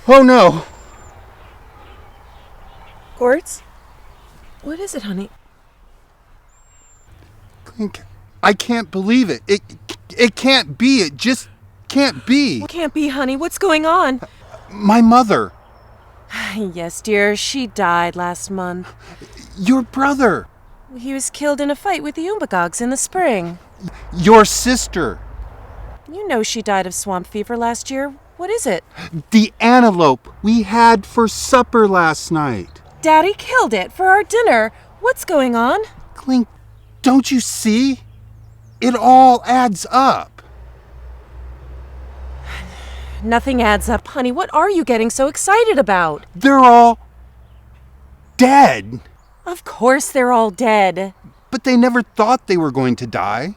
Oh no! Gortz? What is it, honey? Clink, I can't believe it. It can't be. It just can't be. What can't be, honey? What's going on? My mother. Yes, dear. She died last month. Your brother. He was killed in a fight with the Umbagogs in the spring. Your sister. You know she died of swamp fever last year. What is it? The antelope we had for supper last night. Daddy killed it for our dinner. What's going on? Clink, don't you see? It all adds up. Nothing adds up, honey. What are you getting so excited about? They're all dead. Of course they're all dead. But they never thought they were going to die.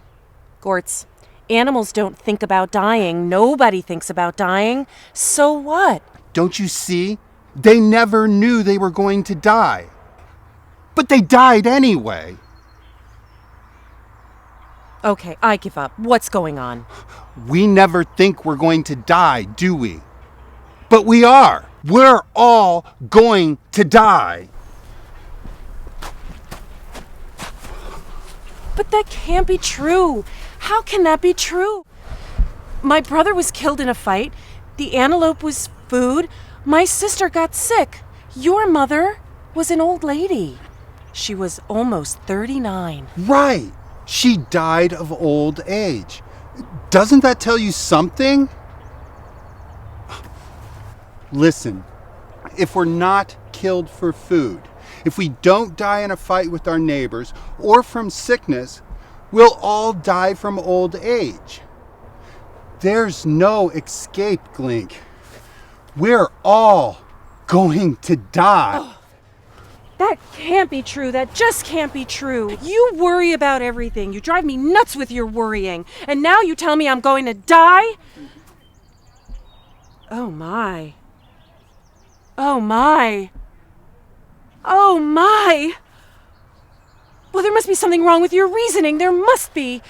Gortz, animals don't think about dying. Nobody thinks about dying. So what? Don't you see? They never knew they were going to die. But they died anyway. Okay, I give up. What's going on? We never think we're going to die, do we? But we are. We're all going to die. But that can't be true. How can that be true? My brother was killed in a fight. The antelope was food. My sister got sick. Your mother was an old lady. She was almost 39. Right. She died of old age. Doesn't that tell you something? Listen, if we're not killed for food, if we don't die in a fight with our neighbors or from sickness, we'll all die from old age. There's no escape, Glink. We're all going to die. Oh, that can't be true. That just can't be true. You worry about everything. You drive me nuts with your worrying. And now you tell me I'm going to die? Oh, my. Oh, my. Oh, my. Well, there must be something wrong with your reasoning. There must be.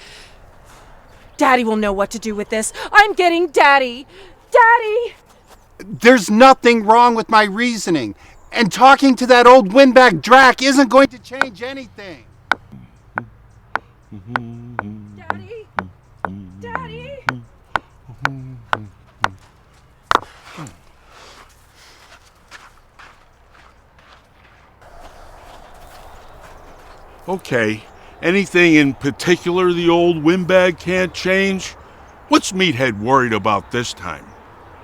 Daddy will know what to do with this. I'm getting Daddy. Daddy! There's nothing wrong with my reasoning. And talking to that old windbag Drac isn't going to change anything. Daddy? Daddy? Okay, anything in particular the old windbag can't change? What's Meathead worried about this time?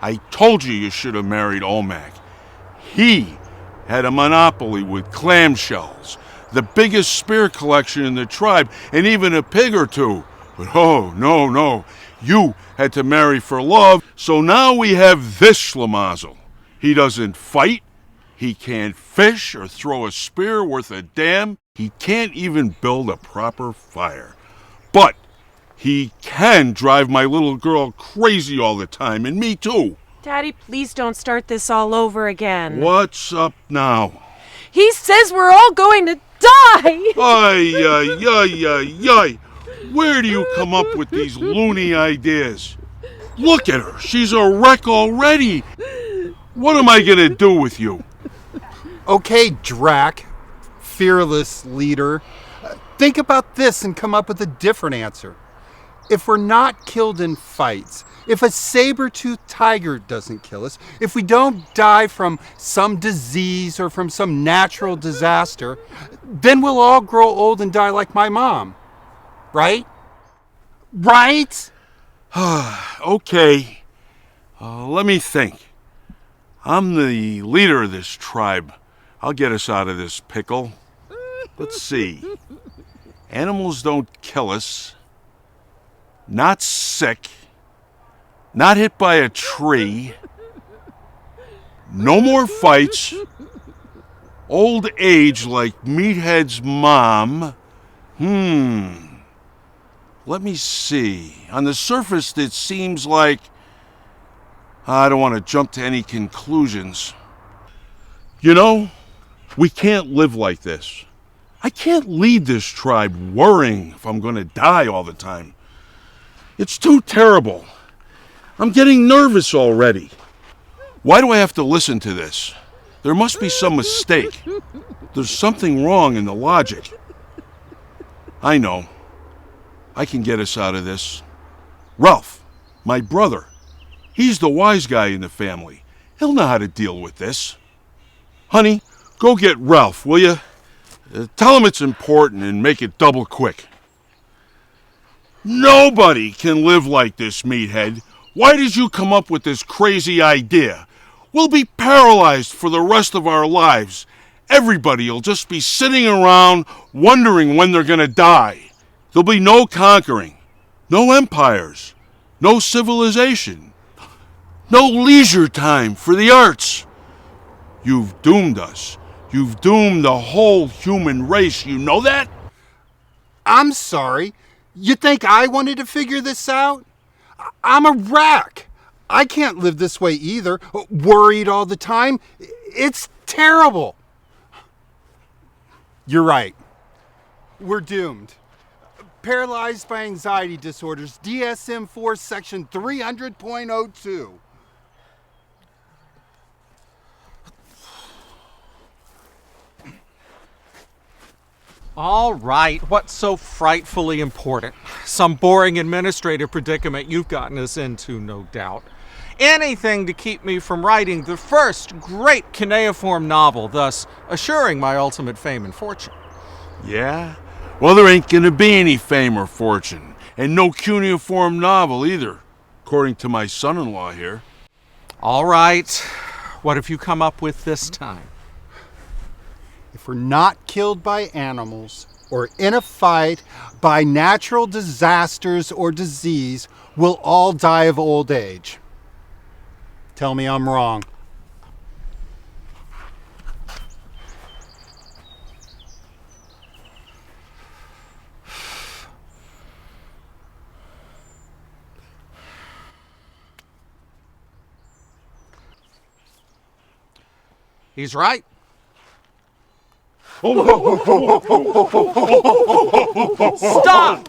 I told you should have married Olmec. He had a monopoly with clamshells, the biggest spear collection in the tribe, and even a pig or two. But oh, no, you had to marry for love, so now we have this schlemazel. He doesn't fight, he can't fish or throw a spear worth a damn, he can't even build a proper fire. But he can drive my little girl crazy all the time, and me too. Daddy, please don't start this all over again. What's up now? He says we're all going to die! Ay. Where do you come up with these loony ideas? Look at her. She's a wreck already. What am I going to do with you? Okay, Drac, fearless leader. Think about this and come up with a different answer. If we're not killed in fights, if a saber-toothed tiger doesn't kill us, if we don't die from some disease or from some natural disaster, then we'll all grow old and die like my mom. Right? Right? Okay. Let me think. I'm the leader of this tribe. I'll get us out of this pickle. Let's see. Animals don't kill us. Not sick. Not hit by a tree. No more fights. Old age like Meathead's mom. Let me see. On the surface, it seems like... I don't want to jump to any conclusions. You know, we can't live like this. I can't lead this tribe worrying if I'm going to die all the time. It's too terrible. I'm getting nervous already. Why do I have to listen to this? There must be some mistake. There's something wrong in the logic. I know. I can get us out of this. Ralph, my brother. He's the wise guy in the family. He'll know how to deal with this. Honey, go get Ralph, will you? Tell him it's important and make it double quick. Nobody can live like this, meathead. Why did you come up with this crazy idea? We'll be paralyzed for the rest of our lives. Everybody will just be sitting around wondering when they're going to die. There'll be no conquering, no empires, no civilization, no leisure time for the arts. You've doomed us. You've doomed the whole human race. You know that? I'm sorry. You think I wanted to figure this out? I'm a wreck. I can't live this way either. Worried all the time. It's terrible. You're right. We're doomed. Paralyzed by anxiety disorders, DSM-4 section 300.02. All right, what's so frightfully important? Some boring administrative predicament you've gotten us into, no doubt. Anything to keep me from writing the first great cuneiform novel, thus assuring my ultimate fame and fortune. Yeah? Well, there ain't gonna be any fame or fortune, and no cuneiform novel either, according to my son-in-law here. All right, what have you come up with this time? If we're not killed by animals or in a fight by natural disasters or disease, we'll all die of old age. Tell me I'm wrong. He's right. Stop!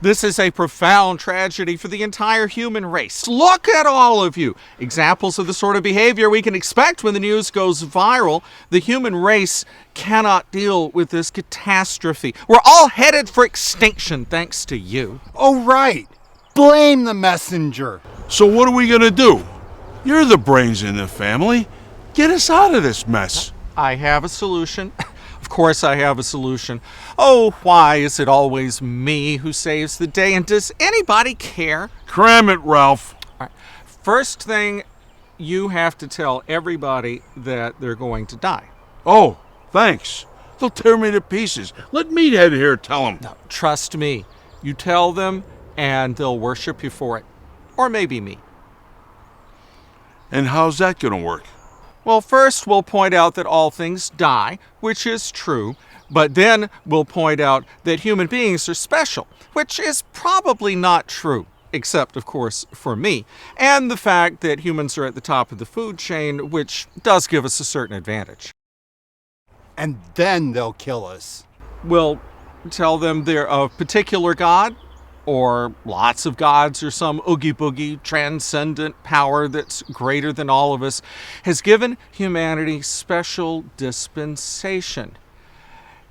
This is a profound tragedy for the entire human race. Look at all of you. Examples of the sort of behavior we can expect when the news goes viral. The human race cannot deal with this catastrophe. We're all headed for extinction thanks to you. Oh, right. Blame the messenger. So what are we gonna do? You're the brains in the family. Get us out of this mess. I have a solution. Of course I have a solution. Oh, why is it always me who saves the day? And does anybody care? Cram it, Ralph. All right. First thing, you have to tell everybody that they're going to die. Oh, thanks. They'll tear me to pieces. Let Meathead here tell them. No, trust me. You tell them, and they'll worship you for it. Or maybe me. And how's that gonna work? Well, first we'll point out that all things die, which is true, but then we'll point out that human beings are special, which is probably not true, except, of course, for me, and the fact that humans are at the top of the food chain, which does give us a certain advantage. And then they'll kill us. We'll tell them they're a particular god, or lots of gods, or some oogie-boogie transcendent power that's greater than all of us, has given humanity special dispensation.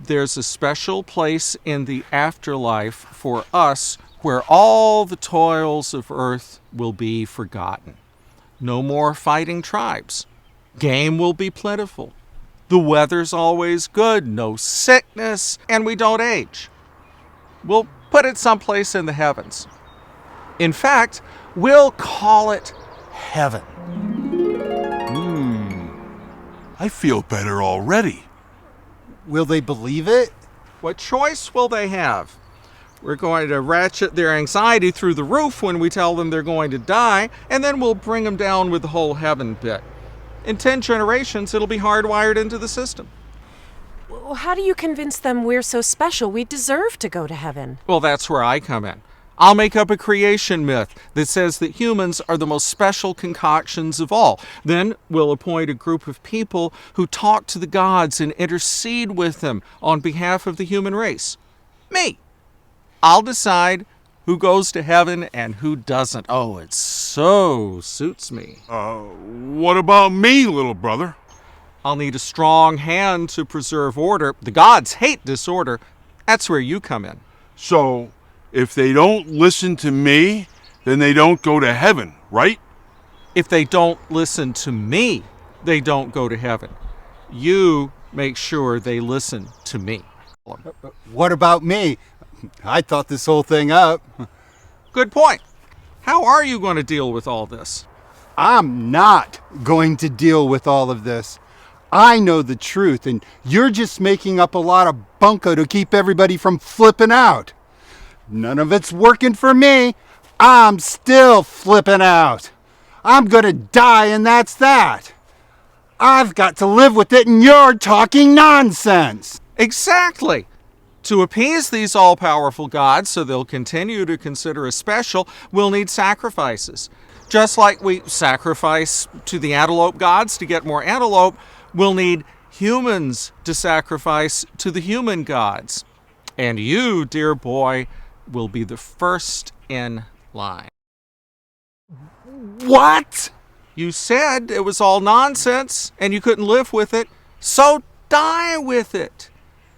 There's a special place in the afterlife for us where all the toils of earth will be forgotten. No more fighting tribes. Game will be plentiful. The weather's always good, no sickness, and we don't age. We'll put it someplace in the heavens. In fact, we'll call it heaven. I feel better already. Will they believe it? What choice will they have? We're going to ratchet their anxiety through the roof when we tell them they're going to die, and then we'll bring them down with the whole heaven bit. In 10 generations, it'll be hardwired into the system. Well, how do you convince them we're so special we deserve to go to heaven? Well, that's where I come in. I'll make up a creation myth that says that humans are the most special concoctions of all. Then we'll appoint a group of people who talk to the gods and intercede with them on behalf of the human race. Me. I'll decide who goes to heaven and who doesn't. Oh, it so suits me. What about me, little brother? I'll need a strong hand to preserve order. The gods hate disorder. That's where you come in. So, if they don't listen to me, then they don't go to heaven, right? If they don't listen to me, they don't go to heaven. You make sure they listen to me. What about me? I thought this whole thing up. Good point. How are you going to deal with all this? I'm not going to deal with all of this. I know the truth, and you're just making up a lot of bunko to keep everybody from flipping out. None of it's working for me. I'm still flipping out. I'm gonna die, and that's that. I've got to live with it, and you're talking nonsense. Exactly. To appease these all-powerful gods so they'll continue to consider us special, we'll need sacrifices. Just like we sacrifice to the antelope gods to get more antelope, we'll need humans to sacrifice to the human gods. And you, dear boy, will be the first in line. What? You said it was all nonsense and you couldn't live with it, so die with it.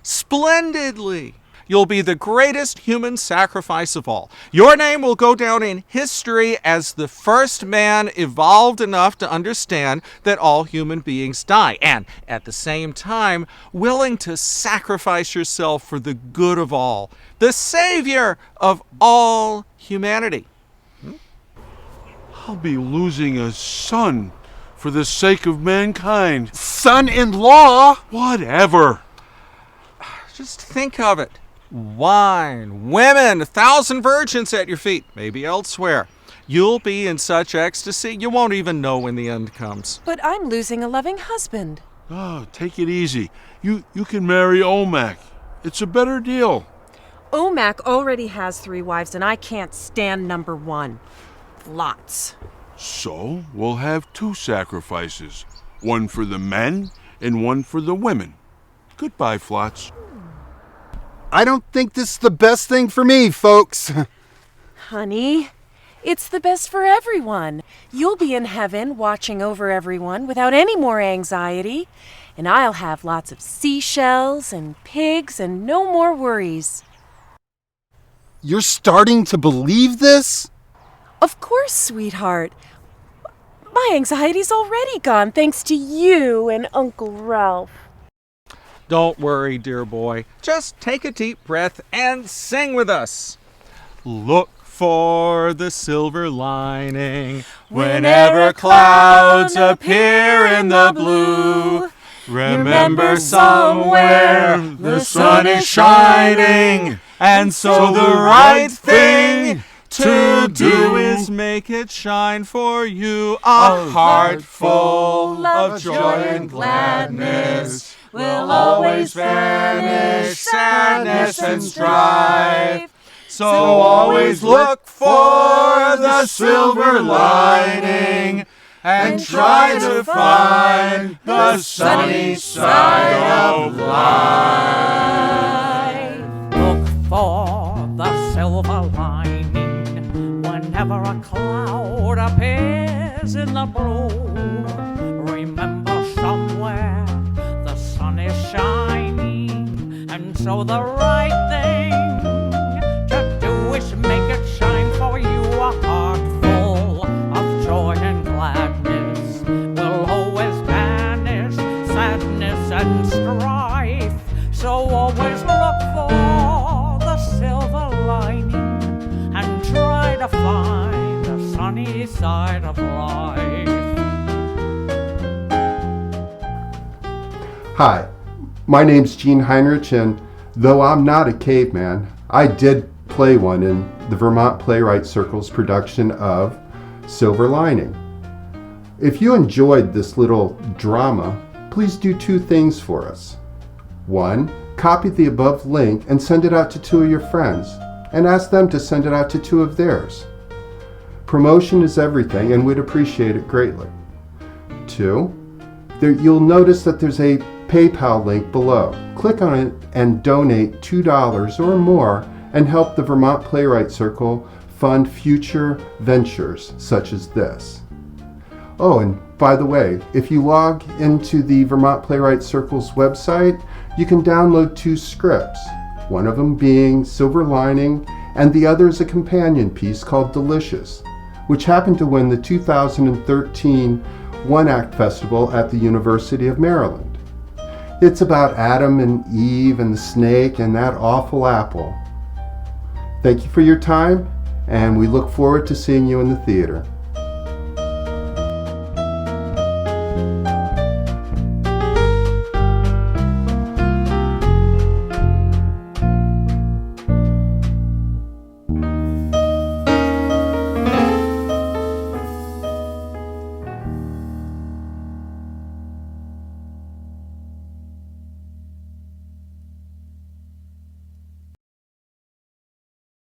Splendidly. You'll be the greatest human sacrifice of all. Your name will go down in history as the first man evolved enough to understand that all human beings die, and at the same time, willing to sacrifice yourself for the good of all, the savior of all humanity. I'll be losing a son for the sake of mankind. Son-in-law? Whatever. Just think of it. Wine, women, 1,000 virgins at your feet, maybe elsewhere. You'll be in such ecstasy, you won't even know when the end comes. But I'm losing a loving husband. Oh, take it easy. You can marry Olmec. It's a better deal. Omac already has 3 wives, and I can't stand number 1. Lots. So, we'll have 2 sacrifices. One for the men and one for the women. Goodbye, Flots. I don't think this is the best thing for me, folks. Honey, it's the best for everyone. You'll be in heaven watching over everyone without any more anxiety, and I'll have lots of seashells and pigs and no more worries. You're starting to believe this? Of course, sweetheart. My anxiety's already gone thanks to you and Uncle Ralph. Don't worry, dear boy. Just take a deep breath and sing with us. Look for the silver lining whenever clouds appear in the blue. Remember somewhere the sun is shining, and so the right thing to do is make it shine for you. A heart full of joy and gladness will always banish sadness and strife. So always look for the silver lining and try to find the sunny side of life. Look for the silver lining whenever a cloud appears in the blue. Remember somewhere the sun is shining, and so the right thing to do is make it shine for you. A heart full of joy and gladness will always banish sadness and strife. So always look for the silver lining and try to find the sunny side of life. Hi, my name's Gene Heinrich, and though I'm not a caveman, I did play one in the Vermont Playwrights Circle's production of Silver Lining. If you enjoyed this little drama, please do 2 things for us. 1, copy the above link and send it out to 2 of your friends, and ask them to send it out to 2 of theirs. Promotion is everything, and we'd appreciate it greatly. 2, you'll notice that there's a PayPal link below. Click on it and donate $2 or more, and help the Vermont Playwrights Circle fund future ventures such as this. Oh, and by the way, if you log into the Vermont Playwrights Circle's website, you can download 2 scripts, one of them being Silver Lining, and the other is a companion piece called Delicious, which happened to win the 2013 One Act Festival at the University of Maryland. It's about Adam and Eve and the snake and that awful apple. Thank you for your time, and we look forward to seeing you in the theater.